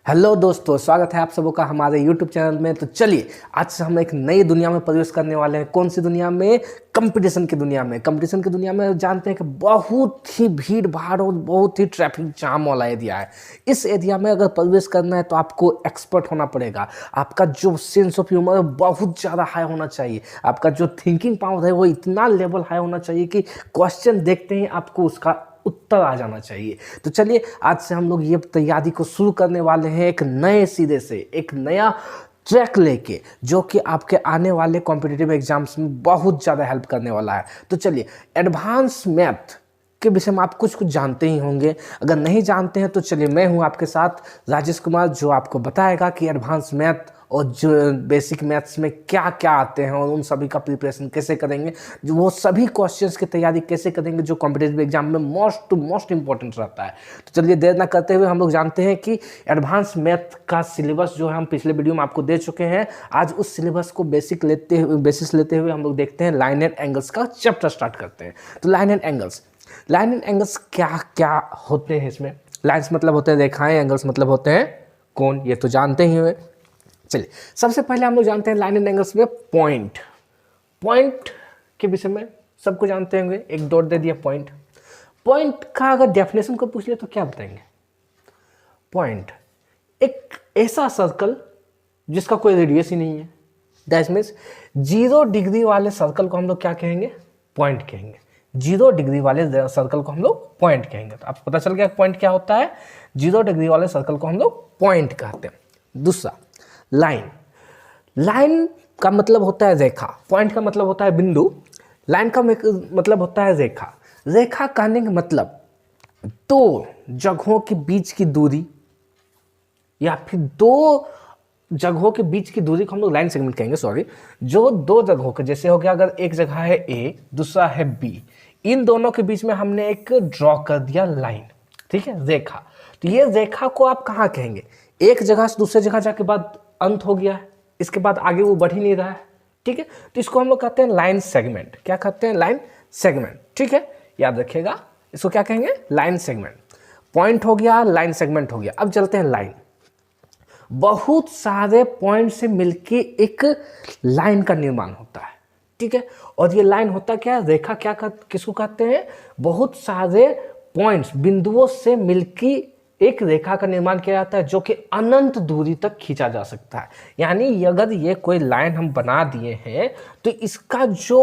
Hello दोस्तों, स्वागत है आप सबों का हमारे YouTube चैनल में। तो चलिए आज से हम एक नई दुनिया में प्रवेश करने वाले हैं। कौन सी दुनिया में? कंपटीशन की दुनिया में। कंपटीशन की दुनिया में जानते हैं कि बहुत ही भीड़ भाड़ और बहुत ही ट्रैफिक जाम वाला एरिया है। इस एरिया में अगर प्रवेश करना है तो आपको एक्सपर्ट होना पड़ेगा। आपका जो सेंस ऑफ ह्यूमर है बहुत ज़्यादा हाई होना चाहिए। आपका जो थिंकिंग पावर है वो इतना लेवल हाई होना चाहिए कि क्वेश्चन देखते ही आपको उसका उत्तर आ जाना चाहिए। तो चलिए आज से हम लोग ये तैयारी को शुरू करने वाले हैं एक नए सिरे से, एक नया ट्रैक लेके, जो कि आपके आने वाले कॉम्पिटिटिव एग्जाम्स में बहुत ज़्यादा हेल्प करने वाला है। तो चलिए, एडवांस मैथ के विषय में आप कुछ जानते ही होंगे। अगर नहीं जानते हैं तो चलिए, मैं हूं आपके साथ राजेश कुमार, जो आपको बताएगा कि एडवांस मैथ और जो बेसिक मैथ्स में क्या क्या आते हैं और उन सभी का प्रिपरेशन कैसे करेंगे, जो वो सभी क्वेश्चंस की तैयारी कैसे करेंगे जो कॉम्पिटिटिव एग्जाम में मोस्ट इंपॉर्टेंट रहता है। तो चलिए देर ना करते हुए हम लोग जानते हैं कि एडवांस मैथ का सिलेबस जो है हम पिछले वीडियो में आपको दे चुके हैं। आज उस सिलेबस को बेसिस लेते हुए हम लोग देखते हैं लाइन एंड एंगल्स का चैप्टर स्टार्ट करते हैं। तो लाइन एंड एंगल्स क्या क्या होते हैं इसमें? लाइन्स मतलब होते हैं रेखाएं, एंगल्स मतलब होते हैं कोण, ये तो जानते ही हुए। चलिए सबसे पहले हम लोग जानते हैं लाइन एंड एंगल्स में पॉइंट के विषय में सबको जानते होंगे। एक डॉट दे दिया पॉइंट का अगर डेफिनेशन को पूछ ले तो क्या बताएंगे? पॉइंट एक ऐसा सर्कल जिसका कोई रेडियस ही नहीं है। दैट मीन्स 0 डिग्री वाले सर्कल को हम लोग क्या कहेंगे? पॉइंट कहेंगे। 0 डिग्री वाले सर्कल को हम लोग पॉइंट कहेंगे। तो आपको पता चल गया पॉइंट क्या होता है। 0 डिग्री वाले सर्कल को हम लोग पॉइंट कहते हैं। दूसरा लाइन का मतलब होता है रेखा, पॉइंट का मतलब होता है बिंदु, लाइन का मतलब होता है रेखा कहने का मतलब दो जगहों के बीच की दूरी या फिर दो जगहों के बीच की दूरी को हम लोग लाइन सेगमेंट कहेंगे। सॉरी, जो दो जगहों के, जैसे हो गया अगर एक जगह है ए दूसरा है बी, इन दोनों के बीच में हमने एक ड्रॉ कर दिया लाइन, ठीक है, रेखा। तो ये रेखा को आप कहाँ कहेंगे? एक जगह से दूसरे जगह जाके बाद अंत हो गया है, इसके बाद आगे वो बढ़ ही नहीं रहा है, ठीक है। तो इसको हम लोग कहते हैं लाइन सेगमेंट। क्या कहते हैं? लाइन सेगमेंट, ठीक है, याद रखिएगा। इसको क्या कहेंगे? Line segment. पॉइंट हो गया, लाइन सेगमेंट हो गया। अब चलते हैं लाइन। बहुत सारे पॉइंट से मिलके एक लाइन का निर्माण होता है, ठीक है। और ये लाइन होता क्या है? रेखा। किसको कहते हैं? बहुत सारे पॉइंट्स, बिंदुओं से मिलके एक रेखा का निर्माण किया जाता है जो कि अनंत दूरी तक खींचा जा सकता है। यानी अगर ये कोई लाइन हम बना दिए हैं तो इसका जो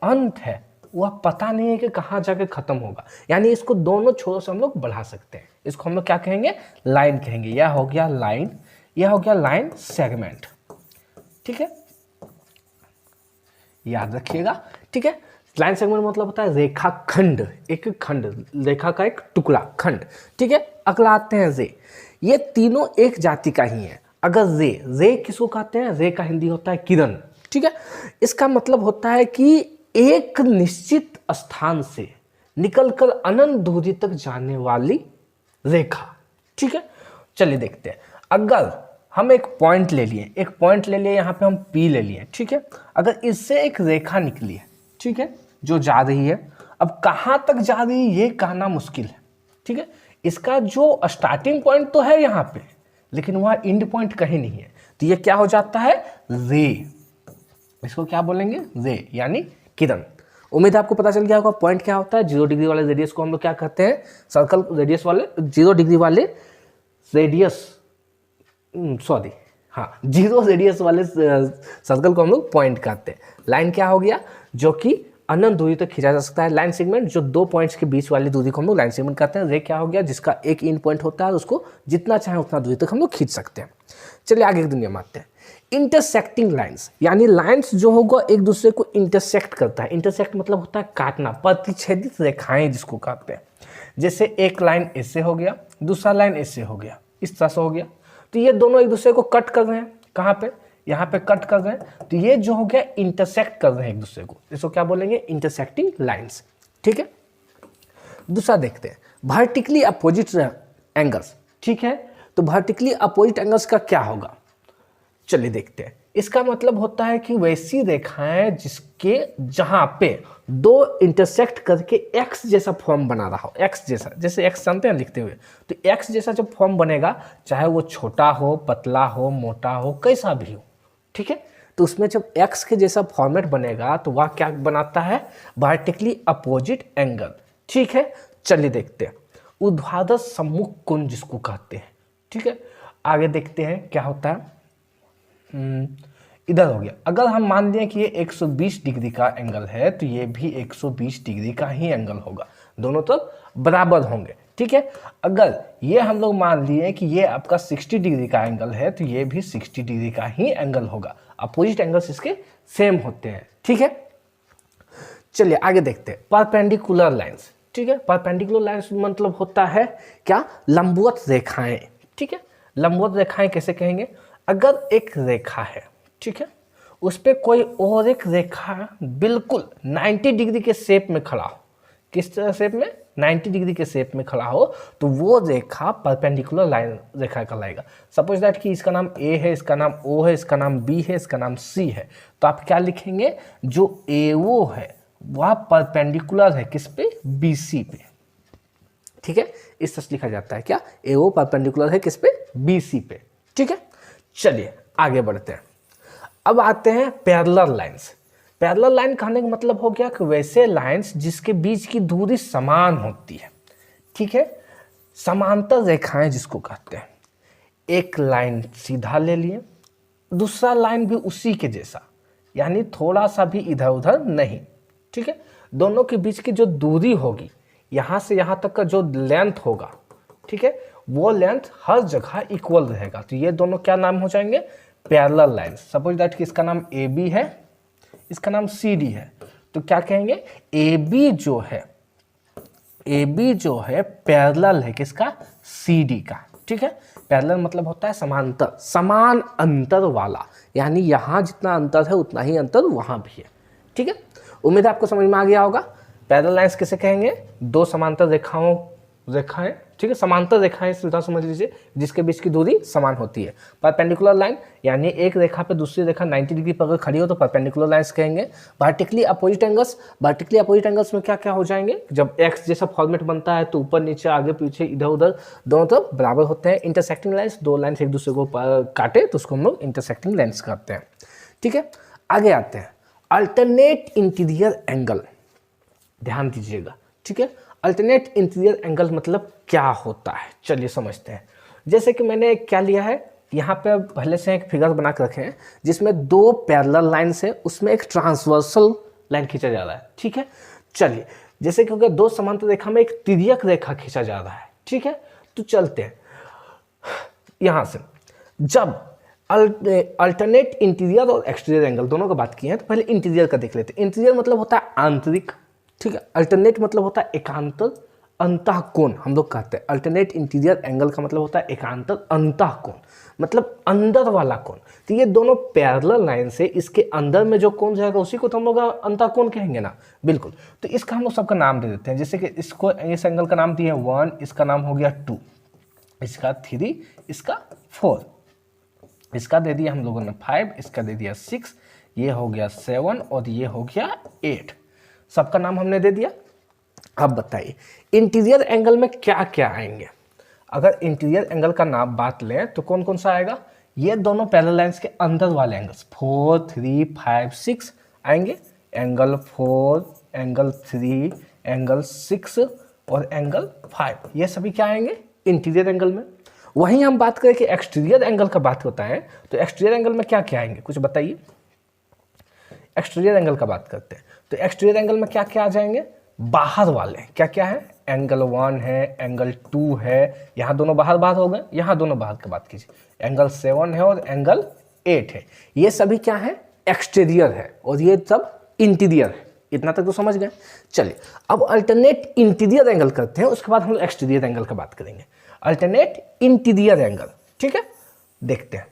अंत है वह पता नहीं है कि कहाँ जाके खत्म होगा। यानी इसको दोनों छोरों से हम लोग बढ़ा सकते हैं। इसको हम लोग क्या कहेंगे? लाइन कहेंगे। यह हो गया लाइन, यह हो गया लाइन सेगमेंट, ठीक है, याद रखिएगा, ठीक है। लाइन सेगमेंट मतलब होता है रेखा खंड, एक खंड, रेखा का एक टुकड़ा, खंड, ठीक है। अगला आते हैं रे। ये तीनों एक जाति का ही है। अगर रे किसको कहते हैं? रे का हिंदी होता है किरण, ठीक है। इसका मतलब होता है कि एक निश्चित स्थान से निकलकर अनंत दूरी तक जाने वाली रेखा, ठीक है। चलिए देखते हैं। अगर हम एक पॉइंट ले लिए, यहाँ पे हम P ले लिए, ठीक है। अगर इससे एक रेखा निकली है, ठीक है, जो जा रही है, अब कहाँ तक जा रही है ये कहना मुश्किल है, ठीक है। इसका जो स्टार्टिंग पॉइंट तो है यहाँ पे, लेकिन वह एंड पॉइंट कहीं नहीं है। तो ये क्या हो जाता है? रे। इसको क्या बोलेंगे? रे, यानी किरण। उम्मीद है आपको पता चल गया होगा पॉइंट क्या होता है। 0 डिग्री वाले रेडियस को हम लोग क्या कहते हैं? सर्कल रेडियस वाले 0 डिग्री वाले रेडियस, सॉरी, हाँ, 0 रेडियस वाले सर्कल को हम लोग पॉइंट कहते हैं। लाइन क्या हो गया? जो कि अनंत दूरी तक खींचा जा सकता है। लाइन सेगमेंट जो दो पॉइंट्स के बीच वाली दूरी को हम लोग लाइन सेगमेंट कहते हैं। रे क्या हो गया? जिसका एक इन पॉइंट होता है, उसको जितना चाहे उतना दूरी तक हम लोग खींच सकते हैं। चलिए आगे की दुनिया में आते हैं। इंटरसेक्टिंग लाइन्स, यानी लाइन्स जो होगा एक दूसरे को इंटरसेक्ट करता है। इंटरसेक्ट मतलब होता है काटना, प्रतिच्छेदित रेखाएं जिसको कहते हैं। जैसे एक लाइन ऐसे हो गया, दूसरा लाइन ऐसे हो गया, इस तरह से हो गया। तो ये दोनों एक दूसरे को कट कर रहे हैं। कहाँ पे? यहाँ पे कट कर रहे हैं। तो ये जो हो गया इंटरसेक्ट कर रहे हैं एक दूसरे को। इसको क्या बोलेंगे? इंटरसेक्टिंग लाइंस, ठीक है। दूसरा देखते हैं, वर्टिकली अपोजिट एंगल्स, ठीक है। तो वर्टिकली अपोजिट एंगल्स का क्या होगा? चलिए देखते हैं। इसका मतलब होता है कि वैसी रेखाएं जिसके जहां पे दो इंटरसेक्ट करके एक्स जैसा फॉर्म बना रहा हो, एक्स जैसा, जैसे एक्स जानते हैं लिखते हुए, तो एक्स जैसा जब फॉर्म बनेगा, चाहे वो छोटा हो, पतला हो, मोटा हो, कैसा भी हो, ठीक है, तो उसमें जब एक्स के जैसा फॉर्मेट बनेगा तो वह क्या बनाता है, वर्टिकली अपोजिट एंगल। ठीक है, चलिए देखते हैं ऊर्ध्वाधर सम्मुख कोण जिसको कहते हैं। ठीक है, आगे देखते हैं क्या होता है। इधर हो गया, अगर हम मान लें कि ये 120 डिग्री का एंगल है तो ये भी 120 डिग्री का ही एंगल होगा, दोनों तरफ बराबर होंगे। ठीक है, अगर ये हम लोग मान लिए कि ये आपका 60 डिग्री का एंगल है तो ये भी 60 डिग्री का ही एंगल होगा, अपोजिट एंगल्स इसके सेम होते हैं। ठीक है, चलिए आगे देखते हैं परपेंडिकुलर लाइंस। ठीक है, परपेंडिकुलर लाइंस मतलब होता है क्या, लंबवत रेखाएं। ठीक है, लंबवत रेखाएं कैसे कहेंगे, अगर एक रेखा है, ठीक है, उस पर कोई और एक रेखा बिल्कुल 90 डिग्री के शेप में खड़ा हो, किस तरह शेप में, 90 डिग्री के शेप में खड़ा हो, तो वो रेखा परपेंडिकुलर लाइन रेखा कहलाएगा। सपोज दैट कि इसका नाम ए है, इसका नाम ओ है, इसका नाम बी है, इसका नाम सी है, तो आप क्या लिखेंगे, जो ए ओ है वह परपेंडिकुलर है किस पे, बी सी पे। ठीक है, इस तरह लिखा जाता है क्या, ए ओ परपेंडिकुलर है किस पे, बी सी पे। ठीक है, चलिए आगे बढ़ते हैं। अब आते हैं पैरेलल लाइंस। पैरेलल लाइन कहने का मतलब हो गया कि वैसे लाइंस जिसके बीच की दूरी समान होती है। ठीक है, समांतर रेखाएं जिसको कहते हैं, एक लाइन सीधा ले लिए, दूसरा लाइन भी उसी के जैसा, यानी थोड़ा सा भी इधर उधर नहीं। ठीक है, दोनों के बीच की जो दूरी होगी, यहां से यहां तक का जो लेंथ होगा, ठीक है, वो लेंथ हर जगह इक्वल रहेगा, तो ये दोनों क्या नाम हो जाएंगे, पैरेलल लाइंस। सपोज दैट कि इसका नाम ए बी है, इसका नाम सी डी है, तो क्या कहेंगे, ए बी जो है पैरेलल है किसका, सी डी का। ठीक है, पैरेलल मतलब होता है समांतर, समान अंतर वाला, यानी यहां जितना अंतर है उतना ही अंतर वहां भी है। ठीक है, उम्मीद है आपको समझ में आ गया होगा। पैरेलल लाइंस किसे कहेंगे, दो समांतर रेखाएं, ठीक है, समांतर रेखाएं सीधा समझ लीजिए जिसके बीच की दूरी समान होती है। परपेंडिकुलर लाइन यानी एक रेखा पे दूसरी रेखा 90 डिग्री पर अगर खड़ी हो तो परपेंडिकुलर लाइंस कहेंगे। वर्टिकली अपोजिट एंगल्स में क्या क्या हो जाएंगे, जब एक्स जैसा फॉर्मेट बनता है तो ऊपर नीचे आगे पीछे इधर उधर दोनों तरफ बराबर होते हैं। इंटरसेक्टिंग लाइंस, दो लाइंस एक दूसरे को काटे तो उसको हम लोग इंटरसेक्टिंग लाइंस कहते हैं। ठीक है, आगे आते हैं अल्टरनेट इंटीरियर एंगल, ध्यान दीजिएगा। ठीक है, अल्टरनेट इंटीरियर एंगल मतलब क्या होता है, चलिए समझते हैं। जैसे कि मैंने क्या लिया है, यहाँ पे पहले से एक फिगर बना के रखे हैं जिसमें दो पैरेलल लाइंस है, उसमें एक ट्रांसवर्सल लाइन खींचा जा रहा है। ठीक है, चलिए जैसे कि अगर दो समांतर रेखा में एक तिर्यक रेखा खींचा जा रहा है, ठीक है, तो चलते हैं यहाँ से। जब अल्टरनेट इंटीरियर और एक्सटीरियर एंगल दोनों का बात की है तो पहले इंटीरियर का देख लेते हैं। इंटीरियर मतलब होता है आंतरिक, ठीक है, अल्टरनेट मतलब होता है एकांतर, अंतःकोण हम लोग कहते हैं। अल्टरनेट इंटीरियर एंगल का मतलब होता है एकांतर अंतःकोण, मतलब अंदर वाला कोण। तो ये दोनों पैरेलल लाइन से इसके अंदर में जो कोण जाएगा उसी को तो हम लोग अंतःकोण कहेंगे ना, बिल्कुल। तो इसका हम लोग सबका नाम दे देते हैं, जैसे कि इसको इस एंगल का नाम दिया 1, इसका नाम हो गया 2, इसका 3, इसका 4, इसका दे दिया हम लोगों ने 5, इसका दे दिया 6, ये हो गया 7 और ये हो गया 8, सबका नाम हमने दे दिया। अब बताइए इंटीरियर एंगल में क्या क्या आएंगे। अगर इंटीरियर एंगल का नाम बात लें तो कौन कौन सा आएगा, ये दोनों पैरेलल लाइंस के अंदर वाले एंगल्स 4, 3, 5, 6 आएंगे। एंगल 4, एंगल 3, एंगल 6 और एंगल 5, ये सभी क्या आएंगे इंटीरियर एंगल में। वहीं हम बात करें कि एक्सटीरियर एंगल का बात होता है तो एक्सटीरियर एंगल में क्या क्या आएंगे, कुछ बताइए। एक्सटीरियर एंगल का बात करते हैं तो एक्सटीरियर एंगल में क्या क्या आ जाएंगे, बाहर वाले क्या क्या है, एंगल 1 है, एंगल 2 है, यहाँ दोनों बाहर बाहर हो गए, यहाँ दोनों बाहर की बात कीजिए, एंगल 7 है और एंगल 8 है, ये सभी क्या है एक्सटीरियर है और ये सब इंटीरियर है। इतना तक तो समझ गए। चलिए अब अल्टरनेट इंटीरियर एंगल करते हैं, उसके बाद हम लोग एक्सटीरियर एंगल का बात करेंगे। अल्टरनेट इंटीरियर एंगल, ठीक है, देखते हैं।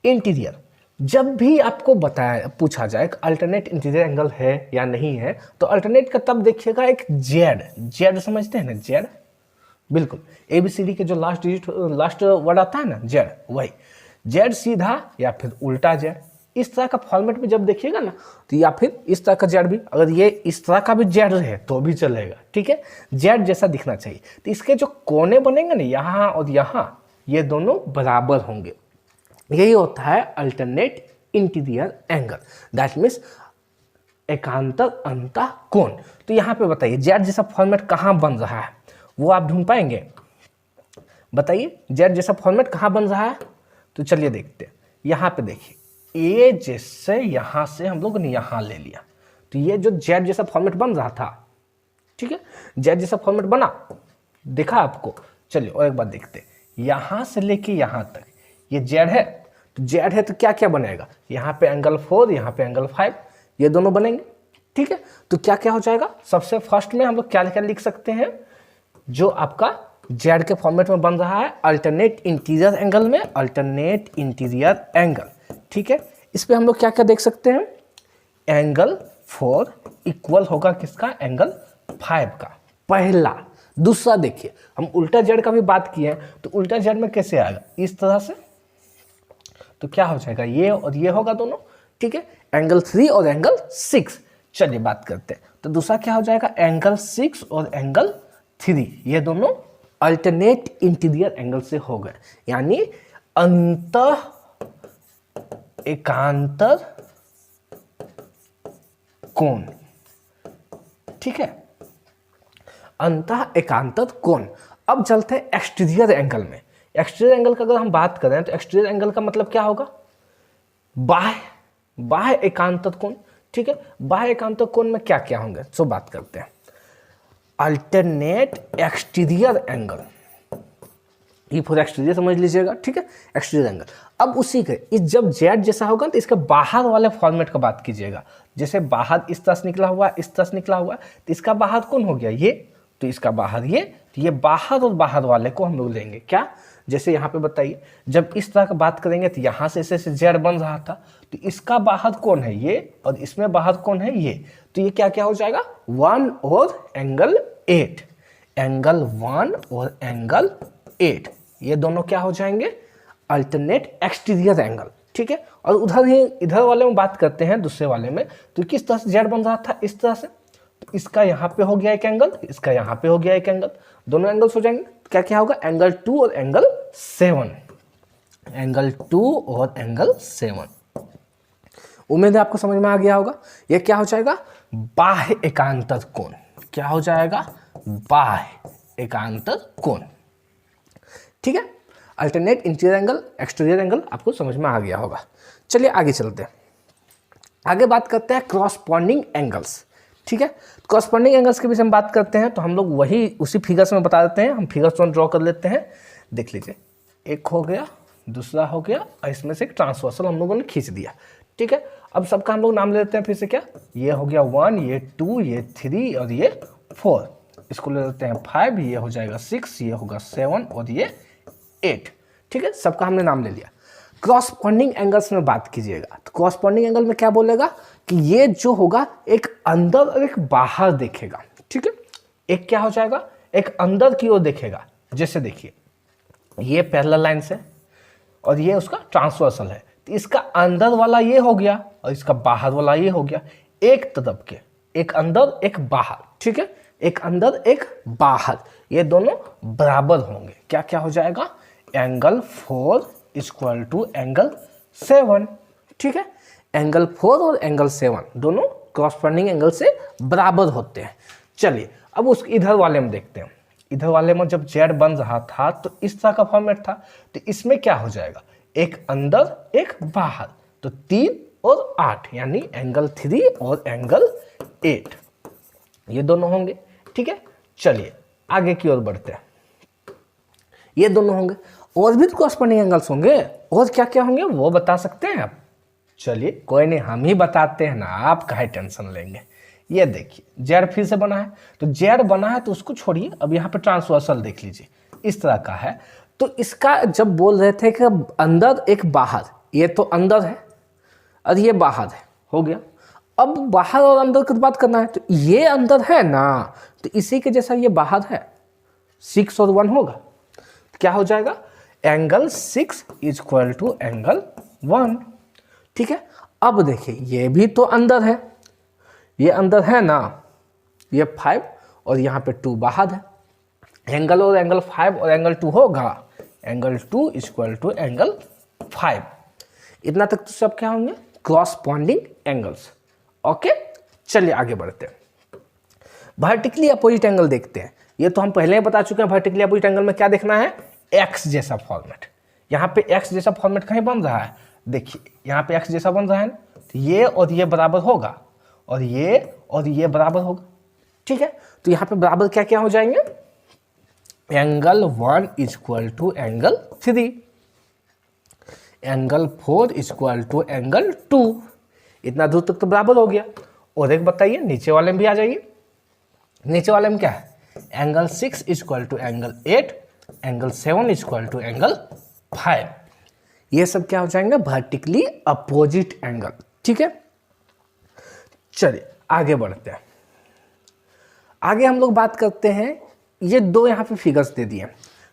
इंटीरियर, जब भी आपको बताया पूछा जाए कि अल्टरनेट इंटीरियर एंगल है या नहीं है तो अल्टरनेट का तब देखिएगा एक जेड समझते हैं ना, जेड, बिल्कुल ABCD के जो लास्ट वर्ड आता है ना जेड, वही जेड सीधा या फिर उल्टा जेड, इस तरह का फॉर्मेट में जब देखिएगा ना, तो या फिर इस तरह का जेड भी, अगर ये इस तरह का भी जेड रहे तो भी चलेगा, ठीक है, जेड जैसा दिखना चाहिए। तो इसके जो कोने बनेंगे ना यहाँ और यहाँ, ये दोनों बराबर होंगे, यही होता है alternate interior angle, that means एकांतर अंतः कोण। तो यहाँ पे बताइए जेड जैसा फॉर्मेट कहाँ बन रहा है, वो आप ढूंढ पाएंगे? बताइए जेड जैसा फॉर्मेट कहाँ बन रहा है? तो चलिए देखते हैं। यहाँ पे देखिए, ए जैसे यहाँ से हम लोग ने यहाँ ले लिया, तो ये जो जेड जैसा फॉर्मेट बन रहा था, ठीक है, जेड जैसा फॉर्मेट बना, देखा आपको? चलिए और एक बात देखते हैं, यहाँ से लेके यहाँ तक ये जेड है, तो जेड है तो क्या क्या बनेगा, यहाँ पे एंगल 4, यहाँ पे एंगल 5, ये दोनों बनेंगे, ठीक है। तो क्या क्या हो जाएगा, सबसे फर्स्ट में हम लोग क्या क्या लिख सकते हैं, जो आपका जेड के फॉर्मेट में बन रहा है अल्टरनेट इंटीरियर एंगल में, अल्टरनेट इंटीरियर एंगल, ठीक है। इस पे हम लोग क्या क्या देख सकते हैं, एंगल 4 इक्वल होगा किसका, एंगल 5 का, पहला। दूसरा देखिए, हम उल्टा जेड का भी बात किए हैं, तो उल्टा जेड में कैसे आएगा, इस तरह से, तो क्या हो जाएगा, ये और ये होगा दोनों, ठीक है, एंगल 3 और एंगल 6। चलिए बात करते हैं, तो दूसरा क्या हो जाएगा, एंगल 6 और एंगल 3, ये दोनों अल्टरनेट इंटीरियर एंगल से हो गए, यानी अंतः एकांतर कोण, ठीक है, अंतः एकांतर कोण। अब चलते हैं एक्सटीरियर एंगल में। एक्सटीरियर एंगल का अगर हम बात करें तो एक्सटीरियर एंगल का मतलब क्या होगा, बाह्य एकांतर कोण, ठीक है। बाह्य एकांतर कोण में क्या क्या होंगे, सो बात करते हैं। अल्टरनेट एक्सटीरियर एंगल, ये पूरा एक्सटीरियर समझ लीजिएगा, ठीक है, एक्सटीरियर एंगल। अब उसी के इस जब जेड जैसा होगा तो इसके बाहर वाले फॉर्मेट का बात कीजिएगा, जैसे बाहर इस तरह से निकला हुआ है, इस तरह से निकला हुआ है, तो इसका बाहर कौन हो गया, ये, तो इसका बाहर ये, तो ये बाहर और बाहर वाले को हम लोग लेंगे क्या, जैसे यहाँ पे बताइए, जब इस तरह का बात करेंगे तो यहाँ से ऐसे जेड बन रहा था, तो इसका बाहर कौन है, ये, और इसमें बाहर कौन है, ये, तो ये क्या क्या हो जाएगा, 1 और एंगल 8, एंगल 1 और एंगल 8, ये दोनों क्या हो जाएंगे, अल्टरनेट एक्सटीरियर एंगल, ठीक है। और उधर ही इधर वाले में बात करते हैं, दूसरे वाले में, तो किस तरह से जेड बन रहा था, इस तरह से, तो इसका यहाँ पे हो गया एक एंगल, इसका यहाँ पे हो गया एक एंगल, दोनों एंगल्स हो जाएंगे, क्या क्या होगा, एंगल 2 और एंगल 7, एंगल 2 और एंगल 7। उम्मीद है आपको समझ में आ गया होगा। यह क्या हो जाएगा, बाह्य एकांतर कोण, क्या हो जाएगा, बाह्य एकांतर कोण, ठीक है। Alternate interior angle, exterior angle आपको समझ में आ गया होगा। चलिए आगे चलते हैं, आगे बात करते हैं क्रॉसपॉन्डिंग एंगल्स, ठीक है। क्रॉसपॉन्डिंग एंगल्स के विषय में बात करते हैं, तो हम लोग वही उसी फिगर्स में बता देते हैं, हम फिगर्स ड्रॉ कर लेते हैं, देख लीजिए, एक हो गया, दूसरा हो गया, और इसमें से एक ट्रांसवर्सल हम लोगों ने खींच दिया, ठीक है। अब सबका हम लोग नाम ले लेते हैं फिर से, क्या, ये हो गया 1, ये 2, ये 3 और ये 4, इसको ले लेते हैं 5, ये हो जाएगा 6, ये होगा 7 और ये 8, ठीक है, सबका हमने नाम ले लिया। क्रॉसपॉन्डिंग एंगल्स में बात कीजिएगा, तो क्रॉसपॉन्डिंग एंगल में क्या बोलेगा कि ये जो होगा एक अंदर और एक बाहर देखेगा, ठीक है, एक क्या हो जाएगा, एक अंदर की ओर देखेगा, जैसे देखिए ये पैरेलल लाइन से और ये उसका ट्रांसवर्सल है, तो इसका अंदर वाला ये हो गया और इसका बाहर वाला ये हो गया, एक तरफ के, एक अंदर एक बाहर, ठीक है, एक अंदर एक बाहर, ये दोनों बराबर होंगे, क्या क्या हो जाएगा, एंगल 4 इक्वल टू एंगल 7, ठीक है, एंगल 4 और एंगल 7 दोनों क्रॉसपॉन्डिंग एंगल से बराबर होते हैं। चलिए अब उस इधर वाले में देखते हैं, इधर वाले में जब जेड बन रहा था तो इस तरह का फॉर्मेट था, तो इसमें क्या हो जाएगा, एक अंदर एक बाहर, तो 3 और 8 यानी एंगल 3 और एंगल 8, ये दोनों होंगे, ठीक है। चलिए आगे की ओर बढ़ते हैं, ये दोनों होंगे, और भी तो क्रॉसपॉन्डिंग एंगल्स होंगे, और क्या क्या होंगे वो बता सकते हैं आप? चलिए कोई नहीं, हम ही बताते हैं ना, आप काहे टेंशन लेंगे। ये देखिए जेड फिर से बना है, तो जेड बना है तो उसको छोड़िए, अब यहाँ पे ट्रांसवर्सल देख लीजिए, इस तरह का है, तो इसका जब बोल रहे थे कि अंदर एक बाहर, ये तो अंदर है और ये बाहर है, हो गया। अब बाहर और अंदर की बात करना है, तो ये अंदर है ना, तो इसी के जैसा ये बाहर है, 6 और 1 होगा, क्या हो जाएगा, angle 6 is equal to angle 1। ठीक है, अब देखिए ये भी तो अंदर है, ये अंदर है ना, ये 5 और यहाँ पे 2 बाहर है। एंगल और एंगल 5 और एंगल 2 होगा, angle 2 is equal to angle 5। इतना तक तो सब क्या होंगे, क्रॉसपॉन्डिंग एंगल्स। ओके, चलिए आगे बढ़ते हैं। वर्टिकली अपोजिट एंगल देखते हैं। ये तो हम पहले ही बता चुके हैं, वर्टिकली अपोजिट एंगल में क्या देखना है, एक्स जैसा फॉर्मेट। यहाँ पे एक्स जैसा फॉर्मेट कहीं बन रहा है, देखिए यहाँ पे एक्स जैसा बन रहा है ना, तो ये और ये बराबर होगा और ये बराबर होगा। ठीक है, तो यहाँ पे बराबर क्या क्या हो जाएंगे, angle 1 is equal to angle 3, angle 4 is equal to angle 2। इतना दूर तक तो बराबर हो गया। और एक बताइए नीचे वाले में भी आ जाइए। नीचे वाले में क्या है, angle 6 is equal to angle 8, angle 7 is equal to angle 5। ये सब क्या हो जाएंगे, वर्टिकली अपोजिट एंगल। ठीक है, चलिए आगे बढ़ते हैं। आगे हम लोग बात करते हैं, ये दो यहाँ पे फिगर्स दे दिए।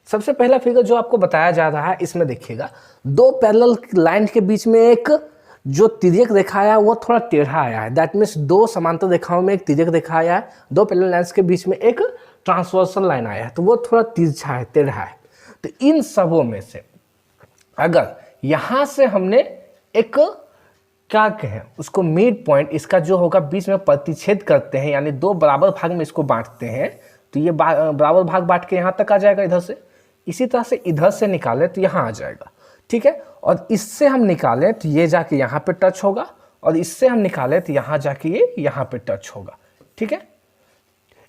सबसे पहला फिगर जो आपको बताया जा रहा है, इसमें देखिएगा दो पैरेलल लाइन के बीच में एक जो तिर्यक रेखा आया वो थोड़ा टेढ़ा आया है। दैट मीन्स दो समांतर रेखाओं में एक तिर्यक रेखा आया है, दो पैरेलल लाइन्स के बीच में एक ट्रांसवर्सल लाइन आया है, तो वो थोड़ा तिरछा है, टेढ़ा है। तो इन सबों में से अगर यहाँ से हमने एक क्या कहें उसको मिड पॉइंट, इसका जो होगा बीच में प्रतिच्छेद करते हैं, यानी दो बराबर भाग में इसको बांटते हैं, तो ये बराबर भाग बांट के यहाँ तक आ जाएगा इधर से। इसी तरह से इधर से निकालें तो यहाँ आ जाएगा। ठीक है, और इससे हम निकालें तो ये जाके यहाँ पे टच होगा, और इससे हम निकालें तो यहाँ जाके ये यहाँ पे टच होगा। ठीक है,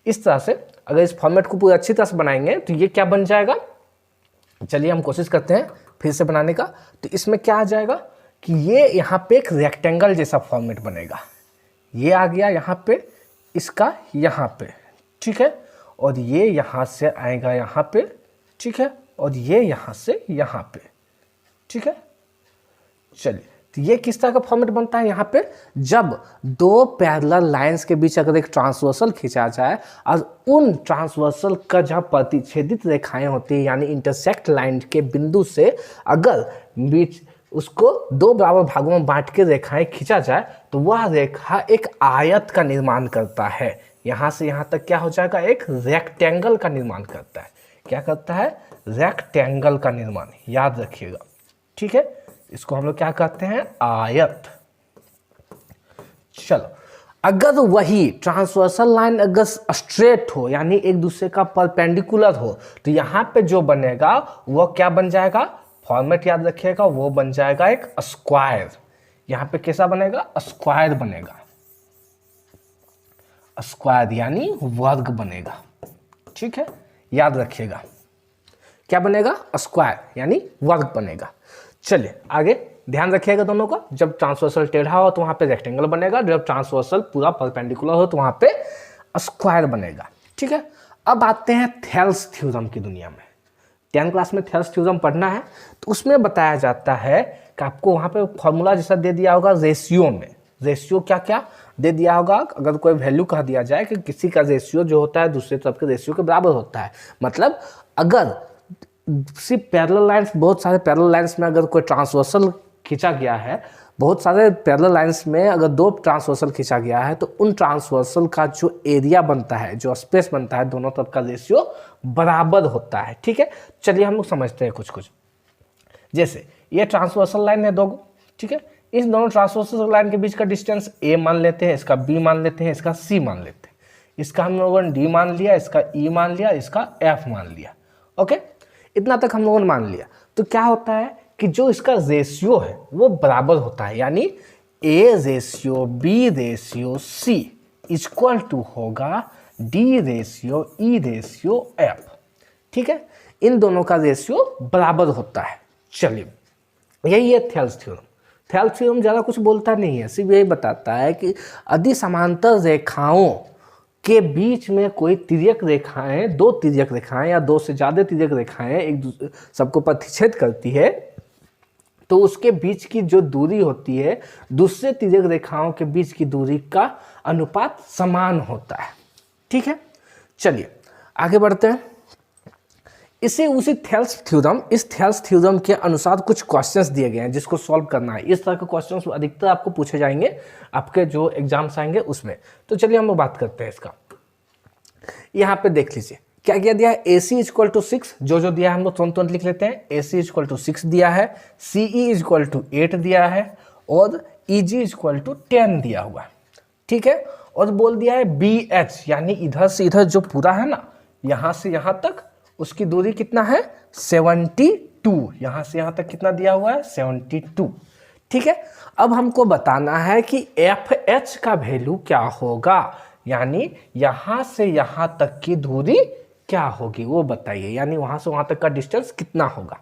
इस तरह से अगर इस फॉर्मेट को पूरी अच्छी तरह से बनाएंगे तो ये क्या बन जाएगा, चलिए हम कोशिश करते हैं फिर से बनाने का। तो इसमें क्या आ जाएगा कि ये यहाँ पे एक रेक्टेंगल जैसा फॉर्मेट बनेगा, ये आ गया यहाँ पे, इसका यहाँ पे। ठीक है, और ये यहाँ से आएगा यहाँ पे। ठीक है, और ये यहाँ से यहाँ पे। ठीक है, चलिए तो ये किस तरह का फॉर्मेट बनता है, यहाँ पे जब दो पैरेलल लाइंस के बीच अगर एक ट्रांसवर्सल खींचा जाए और उन ट्रांसवर्सल का जहाँ प्रतिच्छेदित रेखाएं होती है, यानी इंटरसेक्ट लाइन के बिंदु से अगर बीच उसको दो बराबर भागों में बांट के रेखाएं खींचा जाए तो वह रेखा एक आयत का निर्माण करता है। यहाँ से यहाँ तक क्या हो जाएगा, एक रेक्टेंगल का निर्माण करता है। क्या करता है, रेक्टेंगल का निर्माण, याद रखिएगा। ठीक है, इसको हम लोग क्या कहते हैं, आयत। चलो, अगर वही ट्रांसवर्सल लाइन अगर स्ट्रेट हो, यानी एक दूसरे का परपेंडिकुलर हो, तो यहाँ पे जो बनेगा वो क्या बन जाएगा, फॉर्मेट याद रखिएगा, वो बन जाएगा एक स्क्वायर। यहाँ पे कैसा बनेगा, स्क्वायर बनेगा, स्क्वायर यानी वर्ग बनेगा। ठीक है, याद रखिएगा क्या बनेगा, स्क्वायर यानी वर्ग बनेगा। चलिए आगे ध्यान रखिएगा दोनों का, जब ट्रांसवर्सल टेढ़ा हो तो वहां पे रेक्टेंगल बनेगा, जब ट्रांसवर्सल पूरा परपेंडिकुलर हो तो वहां पे स्क्वायर बनेगा। ठीक है, अब आते हैं थेल्स थ्योरम की दुनिया में। 10th क्लास में थेल्स थ्योरम पढ़ना है, तो उसमें बताया जाता है कि आपको वहां पे फॉर्मूला जैसा दे दिया होगा रेशियो में। रेशियो क्या क्या दे दिया होगा, अगर कोई वैल्यू कह दिया जाए कि किसी का रेशियो जो होता है दूसरे तरफ के रेशियो के बराबर होता है, मतलब अगर सिर्फ पैरेलल लाइंस, बहुत सारे पैरेलल लाइंस में अगर कोई ट्रांसवर्सल खींचा गया है, बहुत सारे पैरेलल लाइंस में अगर दो ट्रांसवर्सल खींचा गया है, तो उन ट्रांसवर्सल का जो एरिया बनता है, जो स्पेस बनता है, दोनों तरफ का रेशियो बराबर होता है। ठीक है, चलिए हम लोग समझते हैं कुछ कुछ। जैसे ये ट्रांसवर्सल लाइन है दो, ठीक है, इस दोनों ट्रांसवर्सल लाइन के बीच का डिस्टेंस a मान लेते हैं, इसका b मान लेते हैं, इसका c मान लेते हैं, इसका हम लोगों ने d मान लिया, इसका e मान लिया, इसका f मान लिया। ओके, इतना तक हम लोगों ने मान लिया। तो क्या होता है कि जो इसका रेशियो है वो बराबर होता है, यानी a ratio b ratio c equal to होगा d ratio e ratio f। ठीक है, इन दोनों का रेशियो बराबर होता है। चलिए, यही है थेल्स थ्योरम। थेल्स थ्योरम ज़्यादा कुछ बोलता नहीं है, सिर्फ यही बताता है कि यदि समांतर रेखाओं के बीच में कोई तिर्यक रेखाएं, दो तिर्यक रेखाएं या दो से ज़्यादा तिर्यक रेखाएं एक दूसरे सबको प्रतिच्छेद करती है, तो उसके बीच की जो दूरी होती है दूसरे तिर्यक रेखाओं के बीच की दूरी का अनुपात समान होता है। ठीक है, चलिए आगे बढ़ते हैं। इसे उसी थेल्स थ्योरम, इस थेल्स थ्योरम के अनुसार कुछ क्वेश्चंस दिए गए हैं जिसको सॉल्व करना है। इस तरह के क्वेश्चंस अधिकतर आपको पूछे जाएंगे आपके जो एग्जाम्स आएंगे उसमें। तो चलिए हम लोग बात करते हैं इसका। यहाँ पे देख लीजिए क्या क्या दिया है। AC इक्वल टू 6, जो दिया है हम लोग तुरंत लिख लेते हैं। AC इक्वल टू 6 दिया है, CE इक्वल टू 8 दिया है और EG इक्वल टू 10 दिया हुआ है, ठीक है। और बोल दिया है BH, यानी इधर से इधर जो पूरा है ना, यहाँ से यहाँ तक उसकी दूरी कितना है 72। यहाँ से यहाँ तक कितना दिया हुआ है 72, ठीक है। अब हमको बताना है कि FH का वैल्यू क्या होगा, यानी यहाँ से यहाँ तक की दूरी क्या होगी वो बताइए, यानी वहाँ से वहाँ तक का डिस्टेंस कितना होगा।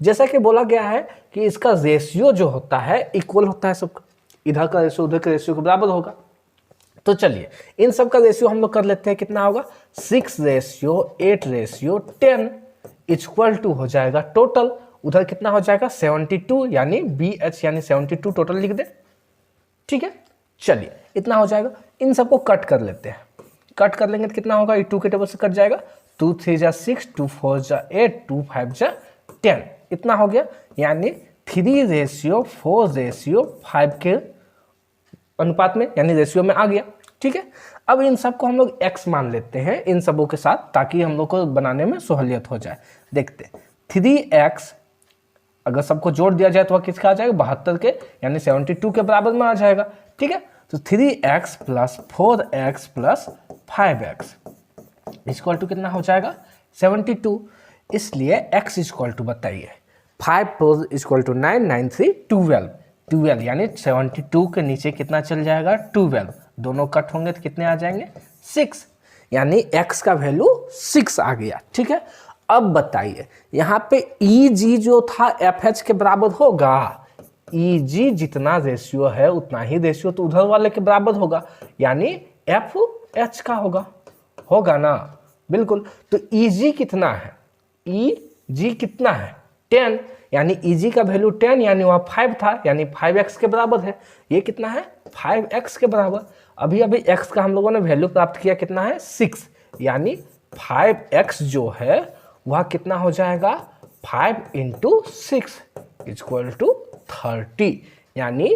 जैसा कि बोला गया है कि इसका रेशियो जो होता है इक्वल होता है सबका, इधर का रेशियो उधर के रेशियो के बराबर होगा। तो चलिए इन सब का रेशियो हम लोग कर लेते हैं, कितना होगा 6:8:10 इक्वल टू हो जाएगा टोटल, उधर कितना हो जाएगा 72, यानी BH यानी 72 टोटल लिख दे, ठीक है। चलिए इतना हो जाएगा। इन सबको कट कर लेते हैं, कट कर लेंगे तो कितना होगा, ये 2 के टेबल से कट जाएगा, 2 3 जा 6, 2 4 जा 8, 2 5 जा 10, इतना हो गया। यानी 3:4:5 के अनुपात में, यानी रेशियो में आ गया, ठीक है। अब इन सबको हम लोग x मान लेते हैं इन सबों के साथ, ताकि हम लोग को बनाने में सहूलियत हो जाए। देखते 3x अगर सबको जोड़ दिया जाए तो वह किसका आ जाएगा 72 के, यानी 72 के बराबर में आ जाएगा, ठीक है। तो 3x plus 4x plus 5x equal to कितना हो जाएगा 72। इसलिए x इक्वल टू बताइए 5 4 इक्वल टू 9, 9 3 12, यानी 72 के नीचे कितना चल जाएगा 12, दोनों कट होंगे तो कितने आ जाएंगे 6, यानी x का वैल्यू 6 आ गया, ठीक है। अब बताइए यहाँ पे EG जो था FH के बराबर होगा, EG जितना रेशियो है उतना ही रेशियो तो उधर वाले के बराबर होगा, यानी FH का होगा ना, बिल्कुल। तो EG कितना है, EG कितना है 10, यानी EG का वैल्यू 10, यानी वहाँ 5 था, यानी 5x के बराबर है। ये कितना है 5x के बराबर। अभी x का हम लोगों ने वैल्यू प्राप्त किया कितना है 6, यानी 5x जो है वह कितना हो जाएगा 5 × 6 इक्वल टू 30, यानी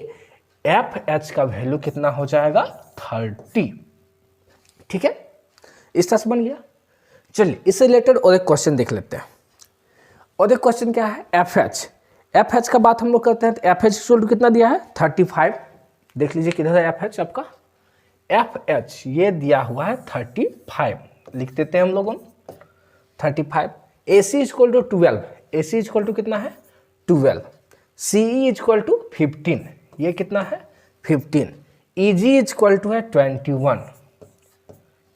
FH का वैल्यू कितना हो जाएगा 30, ठीक है। इस तरह से बन गया। चलिए इससे रिलेटेड और एक क्वेश्चन देख लेते हैं। और एक क्वेश्चन क्या है FH का बात हम लोग करते हैं। तो FH इक्वल टू कितना दिया है 35। देख लीजिए किधर है FH आपका, FH ये दिया हुआ है 35, लिख देते हैं हम लोगों 35। AC equal to 12, AC equal to कितना है 12, CE इक्वल टू 15, ये कितना है 15, EG इक्वल टू है 21,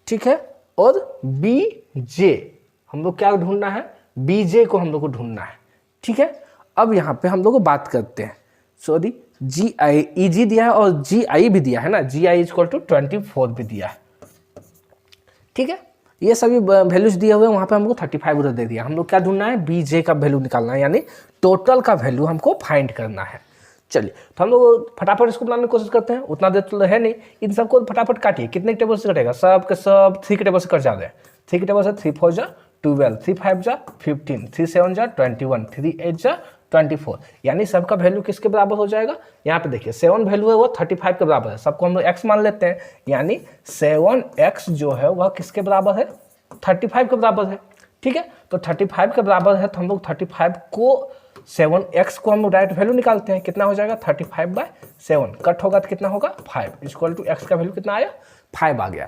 ठीक है। और BJ हम लोग क्या ढूंढना है, BJ को हम लोग को ढूंढना है, ठीक है। अब यहाँ पे हम लोग को बात करते हैं, सॉरी GI EG दिया है और GI भी दिया है ना, GI इक्वल टू 24 भी दिया है, ठीक है। ये सभी वैल्यूज दिए हुए हैं, वहाँ पे हमको 35 उधर दे दिया। हम लोग क्या ढूंढना है BJ का वैल्यू निकालना है, यानी टोटल का वैल्यू हमको फाइंड करना है। चलिए तो हम लोग फटाफट इसको बनाने की कोशिश करते हैं, उतना देर तो है नहीं। इन सबको फटाफट काटिए, कितने टेबल से कटेगा, सब के सब 3 के टेबल से कट जाते हैं। 3 के टेबल से 3 4 जा 12, 3 5 जा 15, 3 7 जा 21, 3 8 जा 24, यानी सबका वैल्यू किसके बराबर हो जाएगा। यहाँ पे देखिए 7 वैल्यू है वो 35 के बराबर है, सबको हम लोग x मान लेते हैं, यानी 7x जो है वह किसके बराबर है 35 के बराबर है, ठीक है। तो 35 के बराबर है तो हम लोग 35 को 7x को हम लोग डायरेक्ट वैल्यू निकालते हैं, कितना हो जाएगा 35/7, कट होगा तो कितना होगा 5 इक्वल टू x का वैल्यू कितना आया 5 आ गया।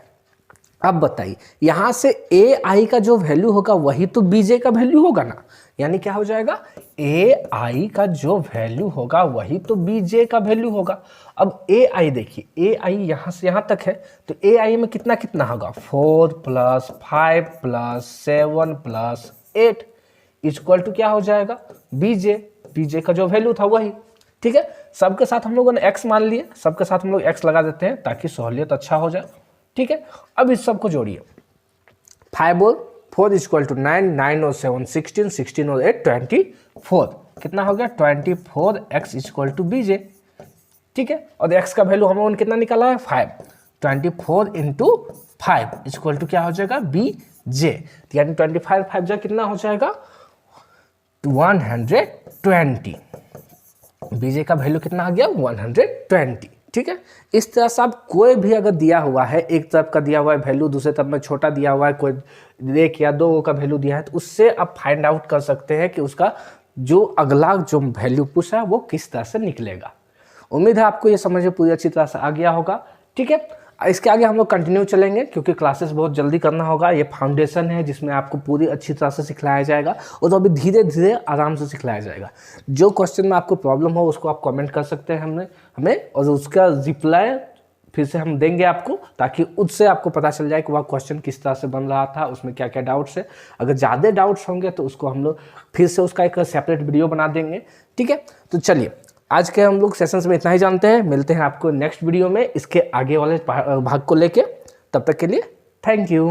अब बताइए यहाँ से AI का जो वैल्यू होगा वही तो BJ का वैल्यू होगा ना, यानी क्या हो जाएगा AI का जो वैल्यू होगा वही तो BJ का वैल्यू होगा। अब AI देखिए AI यहाँ से यहाँ तक है, तो AI में कितना कितना होगा 4 + 5 + 7 + 8 इक्वल टू क्या हो जाएगा BJ का जो वैल्यू था वही, ठीक है। सबके साथ हम लोगों ने x मान लिए, सबके साथ हम लोग x लगा देते हैं ताकि सहूलियत अच्छा हो जाए, ठीक है। अब इस सबको जोड़िए, 5 और 4 इक्वल टू 9, 9 और 7 16, 16 और 8 24, कितना हो गया 24x इक्वल टू BJ, ठीक है। और x का वैल्यू हम लोगों ने कितना निकाला है 5, 24 × 5 इक्वल टू क्या हो जाएगा जे, यानी 25 5 जा कितना हो जाएगा 120। बीजे का वैल्यू कितना आ गया 120। ठीक है, इस तरह से आप कोई भी अगर दिया हुआ है, एक तरफ का दिया हुआ है वैल्यू, दूसरे तरफ में छोटा दिया हुआ है, कोई 1 या 2 का वैल्यू दिया है, तो उससे आप फाइंड आउट कर सकते हैं कि उसका जो अगला जो वैल्यू पूछा है वो किस तरह से निकलेगा। उम्मीद है आपको ये समझ में पूरी अच्छी तरह से आ गया होगा। ठीक है, इसके आगे हम लोग कंटिन्यू चलेंगे क्योंकि क्लासेस बहुत जल्दी करना होगा। ये फाउंडेशन है जिसमें आपको पूरी अच्छी तरह से सिखलाया जाएगा और तो अभी धीरे धीरे आराम से सिखलाया जाएगा। जो क्वेश्चन में आपको प्रॉब्लम हो उसको आप कमेंट कर सकते हैं हमें और उसका रिप्लाई फिर से हम देंगे आपको, ताकि उससे आपको पता चल जाए कि वह क्वेश्चन किस तरह से बन रहा था, उसमें क्या क्या डाउट्स है। अगर ज़्यादा डाउट्स होंगे तो उसको हम लोग फिर से उसका एक सेपरेट वीडियो बना देंगे। ठीक है, तो चलिए आज के हम लोग सेशंस में इतना ही जानते हैं। मिलते हैं आपको नेक्स्ट वीडियो में इसके आगे वाले भाग को लेके। तब तक के लिए थैंक यू।